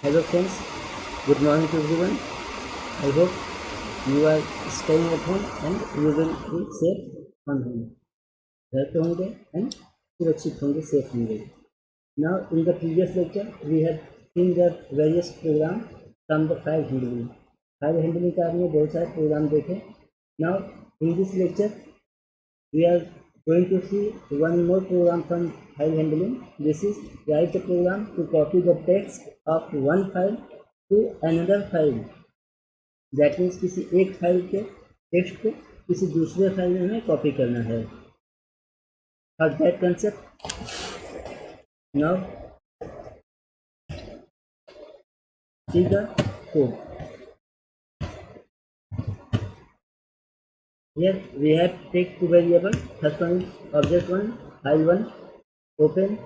Hello friends, good morning to everyone. I hope you are staying at home and you will be safe on home. घर पे होंगे and सुरक्षित होंगे, safe होंगे. Now in the previous lecture we have seen the various program from the file handling. File handling का हमने बहुत सारे program देखे. Now in this lecture we are going to see one more program from file handling. This is write the program to copy the text of one file to another file. That means किसी एक file के text को किसी दूसरे file में हमें copy करना है. For that concept, now see the code. Here we have take two variables. First one is object 1, file 1, open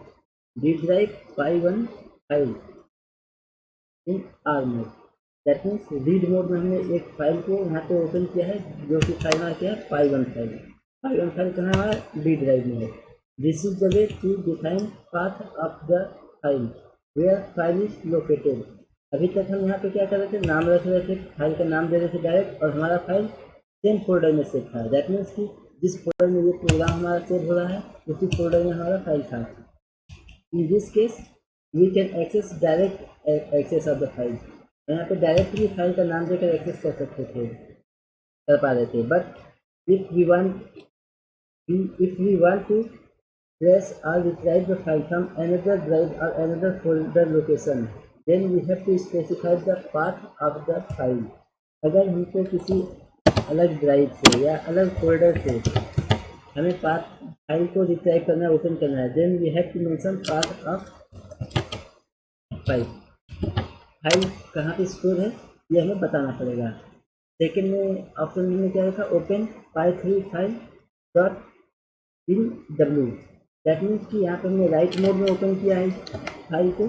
D drive file1 file in R mode. That means read mode में हमने एक file को यहाँ पे open किया है, जो कि फाइल हमारा क्या है, file1 फाइल. file1 फाइल कहाँ हमारा डी ड्राइव में है. This is the way to define path of the file where file is located. अभी तक हम यहाँ पे क्या कर रहे थे, नाम रख रहे थे, फाइल का नाम दे रहे थे डायरेक्ट, और हमारा फाइल सेम फोल्डर में सेव था. दैट मीन्स कि जिस फोल्डर में ये प्रोग्राम हमारा सेव हो रहा है उसी फोल्डर में हमारा फाइल था. In this case we can access direct access of the file. यहाँ पे डायरेक्टली फाइल का नाम देकर एक्सेस कर सकते थे, कर पा रहे थे. But if we want to trace or retrieve the file from another drive or another folder location, then we have to specify the path of the file. अगर हमको किसी अलग ड्राइव से या अलग फोल्डर से हमें पाथ फाइल को रिट्राइव करना है, ओपन करना है, then we have to mention path of file. File कहाँ पे स्टोर है ये हमें बताना पड़ेगा. सेकेंड में ऑप्शन में क्या रखा, open py3 file dot in W. That means कि यहाँ पर हमने राइट मोड में ओपन किया है फाइल को.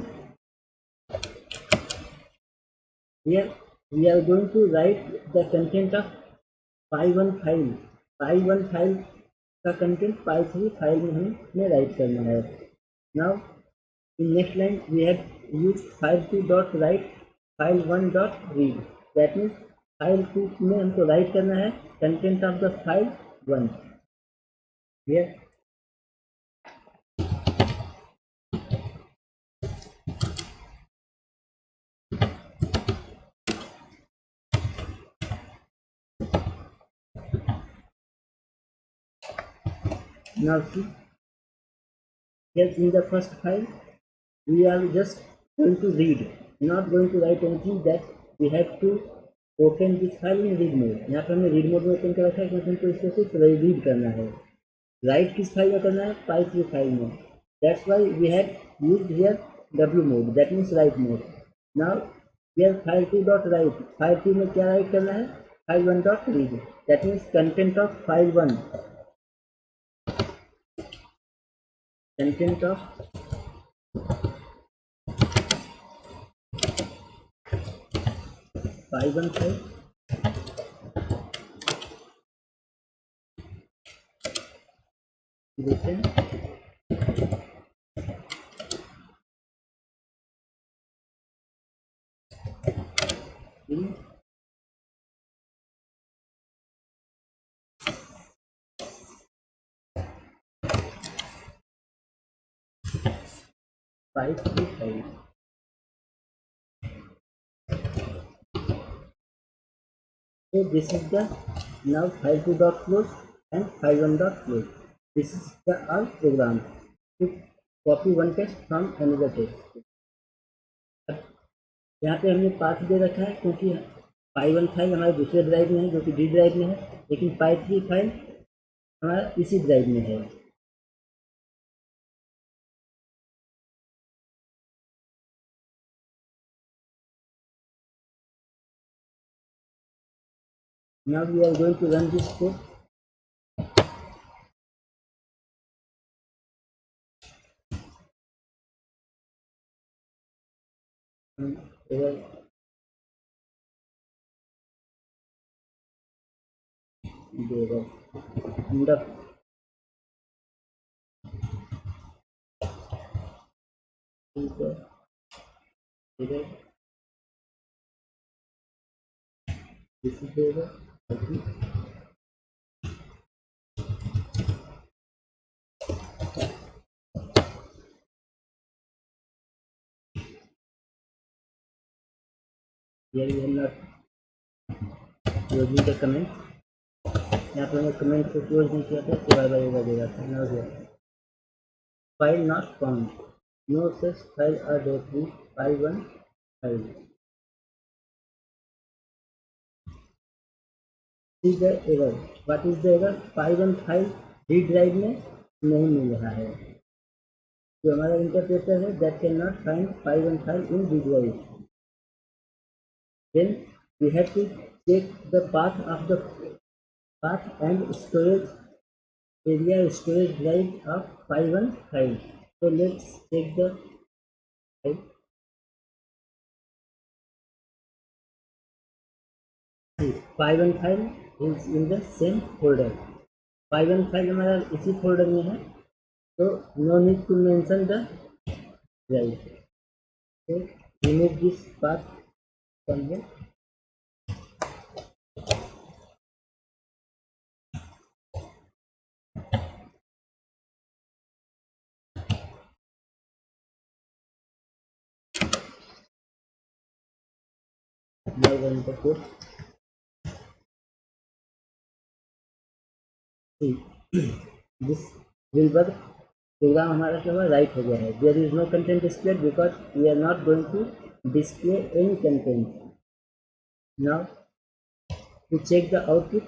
Here we are going to write the content of py1 file. py1 file का कंटेंट py3 फाइल में हमें राइट करना है. Now in next line we have use file2 dot write file1 dot read. That means file2 में हमको write करना है content of the file1. Here now see, yes, in the first file we are just going to read, not going to write anything. That we have to open this file in read mode. यहाँ पर हमने read mode में open कर रखा है क्योंकि हमको इसको सिर्फ रीड करना है. राइट किस फाइल में करना है, py3 फाइल में. That's why we have used here w mode, that means write mode. Now here file2 dot write, file2 में क्या राइट करना है, file1 dot read. That means content of file1, content of py1 file written in py3 file. So this is the now file2 dot close and file1 dot close. This is the all program to copy one text from another text. यहाँ पे हमने path दे रखा है क्योंकि py1 file हमारे दूसरे drive में है जो कि डी ड्राइव में है, लेकिन py3 फाइल हमारा इसी ड्राइव में है. Now we are going to run this code. This is the here we are not closing the comment. यहाँ पर मैं कमेंट को क्लोज नहीं किया था तो बार बार एरर देगा था ना गया file not found no such file or directly file 1 file is the error what is the error file 1 file D drive में नहीं मिल रहा है जो हमारा इंटरप्रेटर है that can not find file 1 file in D drive then we have to check the path of the path and storage area storage drive of file1 file. So let's check the file. file1 file is in the same folder. file1 file हमारा इसी folder में है तो no need to mention the drive. So remove this path from the now run the code. This will work. Program हमारा क्या हुआ write हो गया है there is no content displayed because we are not going to display any content now to check the output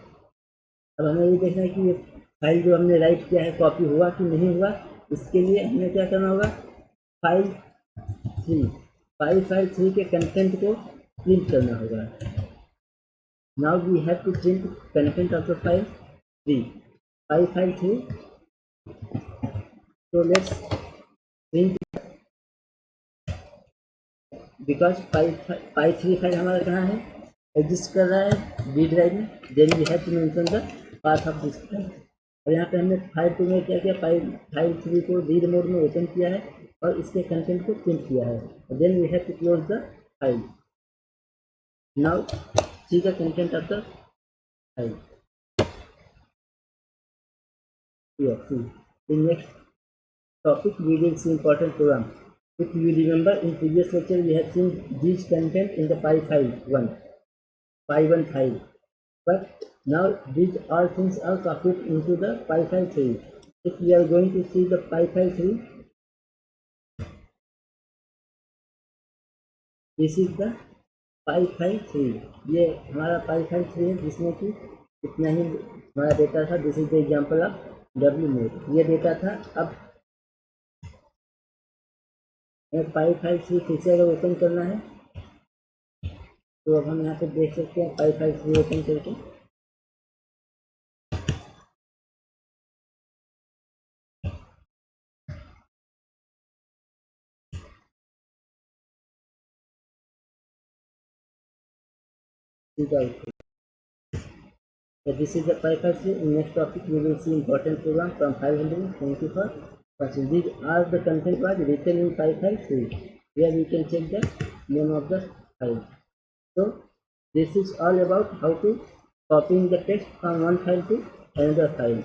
अब हमें ये देखना है कि ये फाइल जो हमने राइट किया है कॉपी हुआ कि नहीं हुआ इसके लिए हमें क्या करना होगा फाइल 3 के कंटेंट को प्रिंट करना होगा now we have to print content of the file 3 so let's print because file 3 file हमारा कहाँ है एग्जिस्ट कर रहा है डी ड्राइव में then we have to mention the path of this file और यहाँ पे हमने फाइल 2 में क्या किया फाइल 3 को रीड मोड में ओपन किया है और इसके कंटेंट को प्रिंट किया है then we have to close the file now see the content of the file in next topic we will see important program. If you remember in previous lecture we have seen these content in the file1 file. But now these all things are copied into the file 3. If we are going to see the file 3, this is the file 3. ये हमारा file 3 है जिसमें कि इतना ही हमारा data था. This is the example of wnet ये data था. अब फाइल 3 फिर से अगर ओपन करना है तो अब हम यहाँ पे देख सकते हैं फाइल 3 ओपन करके this is the file 3. In next topic we will see important program from 500. Thank you for watching. These are the content was written in file 3. Here we can check the name of the file. So this is all about how to copying the text from one file to another file.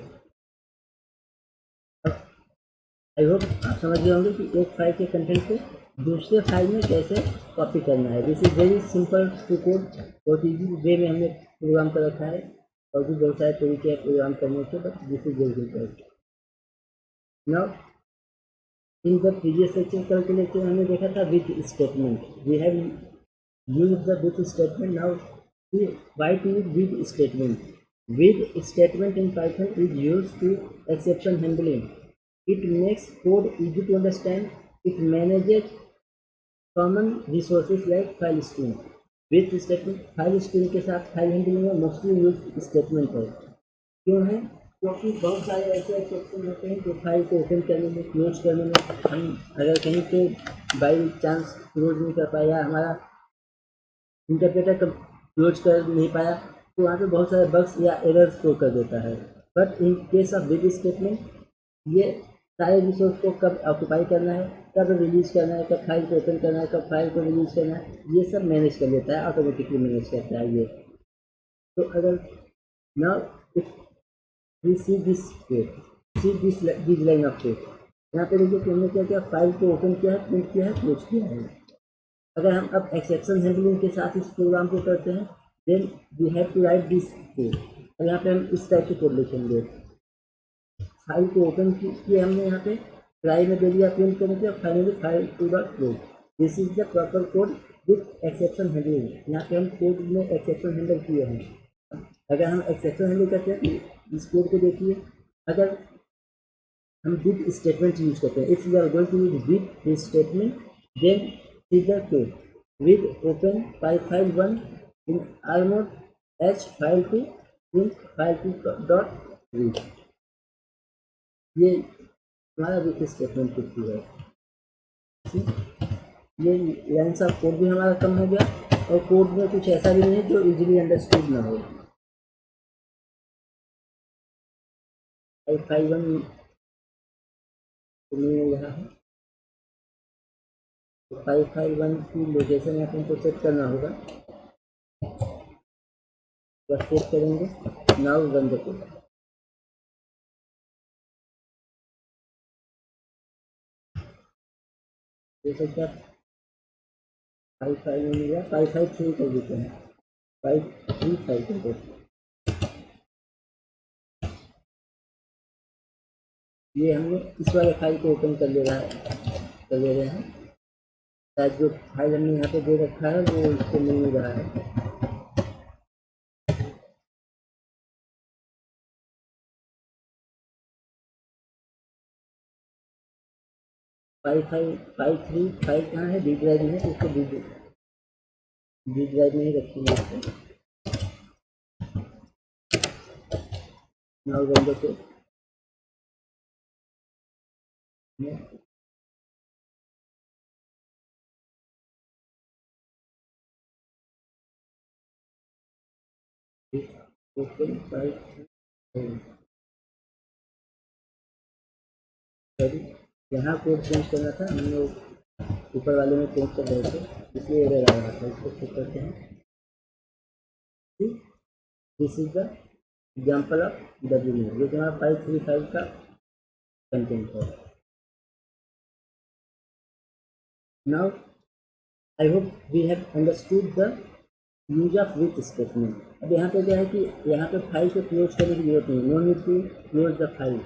I hope आप समझ गए होंगे कि एक file के content को दूसरे file में कैसे कॉपी करना है. This is very simple to code. बहुत ईजी वे में हमने प्रोग्राम कर रखा है और भी बहुत सारे तरीके हैं प्रोग्राम करने के but this is very simple. Now in the previous lecture कल के लेक्चर हमने देखा था with statement. We have use the with statement. Now why to use with statement. With statement in Python is used to exception handling. It makes code easy to understand. It manages common resources like file stream. With statement file stream के साथ file handling में mostly use statement है. क्यों है? क्योंकि बहुत सारे ऐसे एक्सेप्शन होते हैं जो फाइल को ओपन करने में क्लोज करने में हम अगर कहीं पे बाई चांस क्लोज नहीं कर पाया हमारा इंटरप्रेटर क्लोज कर नहीं पाया तो वहाँ पे बहुत सारे बग्स या एरर्स शो कर देता है. But in case of with statement ये सारे रिसोर्स को कब ऑक्यूपाई करना है, कब रिलीज करना है, कब फाइल को ओपन करना है, कब फाइल को रिलीज करना है, ये सब मैनेज कर लेता है. ऑटोमेटिकली मैनेज करता है ये. तो अगर now if we see this code, see this line of code, यहाँ पे देखिए कि हमने क्या किया, फाइल को ओपन किया है, प्रिंट किया है, क्लोज किया है। अगर हम अब एक्सेप्शन हैंडलिंग के साथ इस प्रोग्राम को करते हैं, then we have to write this code. और यहाँ पे हम इस टाइप के कोड लिखेंगे, फाइल को ओपन किया हमने, यहाँ पे ट्राई में दे दिया प्रिंट करने के, और finally file to dot close. This is the proper code with exception handling. यहाँ पे हम कोड में एक्सेप्शन हैंडल किए हैं। अगर हम एक्सेप्शन हैंडल करते हैं, इस कोड को देखिए, अगर हम विद स्टेटमेंट यूज करते हैं, if you are going to use with statement, then is the code with open file 1 in R mode H file 2 print file 2 dot read. ये हमारा विथ स्टेटमेंट कुछ है। ये लाइन्स ऑफ कोड भी हमारा कम हो गया, और कोड में कुछ ऐसा भी नहीं है जो इजीली अंडरस्टूड ना हो। फाइल 1 यहाँ है, तो फाइल 1 की लोकेशन यहाँ पे हमको सेट करना होगा, बस सेट करेंगे। Now run the code. जैसे क्या फाइल में मिला, फाइल 3 कर देते हैं, फाइल 3 फाइल कर देते हैं। ये हमने इस वाले फाइल को ओपन कर ले रहे हैं, शायद जो फाइल हमने यहाँ पे दे रखा है वो इसको मिल रहा है। फाइल 3 फाइल कहाँ है, डी ड्राइव में है, तो उसको डी ड्राइव में ही रखेंगे इसको। Now run the code. Open file, sorry यहाँ कोड चेंज करना था, हमने ऊपर वाले में चेंज कर रहे थे, इसलिए एरर आ रहा था। इसको चेक करते हैं। This is the example of W, जो हमारा फाइल 3 फाइल का कंटेंट है। Now I hope we have understood the use of with statement. अब यहाँ पे क्या है कि यहाँ पे फाइल को क्लोज करने की जरूरत नहीं, no need to close the file.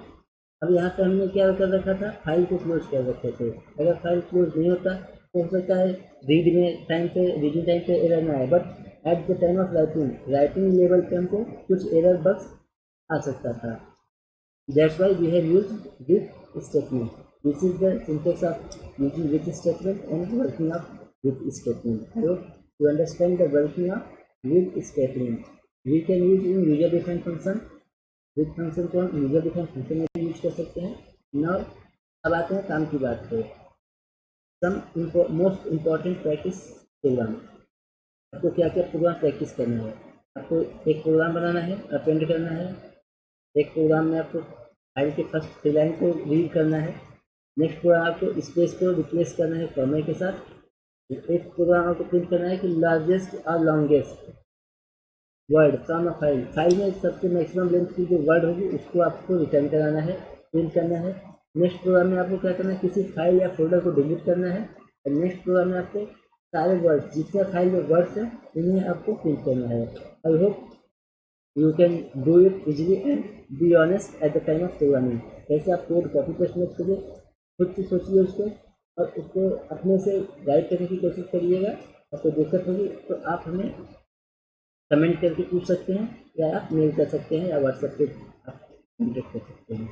अब यहाँ पे हमने क्या कर रखा था, फाइल को क्लोज कर रखे थे। अगर फाइल क्लोज नहीं होता तो हो सकता है रीडिंग टाइम पे एरर ना आए, but at the time of writing level पे हमको कुछ एरर बग्स आ सकता था। That's why we have used with statement. This is the syntax of using with statement and working of with statement. I hope to understand the working of with statement. We can use in user defined function, with function को हम user defined function में भी use कर सकते हैं। Now अब आते हैं काम की बात पे। some most important practice program. आपको क्या क्या प्रोग्राम प्रैक्टिस करना है, आपको एक प्रोग्राम बनाना है, अपेंड करना है। एक प्रोग्राम में आपको फाइल के फर्स्ट 3 लाइन को रीड करना है। नेक्स्ट प्रोग्राम आपको स्पेस को रिप्लेस करना है कॉमा के साथ। एक प्रोग्राम आपको प्रिंट करना है कि लार्जेस्ट और longest word from a file में सबसे मैक्सिमम लेंथ की जो वर्ड होगी उसको आपको रिटर्न कराना है, प्रिंट करना है। नेक्स्ट प्रोग्राम में आपको क्या करना है, किसी फाइल या फोल्डर को डिलीट करना है। और नेक्स्ट प्रोग्राम में आपको सारे वर्ड, जितने फाइल में वर्ड्स हैं इन्हें आपको प्रिंट करना है। I hope you can do it easily and be honest eight the time of programming. कैसे आप कोड कॉपी पेस्ट मत करिए, खुद से सोचिए उसको और उसको अपने से गाइड करने की कोशिश करिएगा। और कोई दिक्कत होगी तो आप हमें कमेंट करके पूछ सकते हैं, या आप मेल कर सकते हैं, या व्हाट्सएप पे आप कॉन्टेक्ट कर सकते हैं।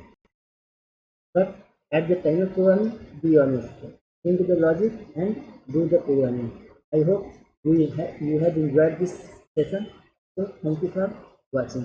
But at the time of programming be honest, think the logic and do the programming. I hope you have enjoyed this session, so thank you for watching.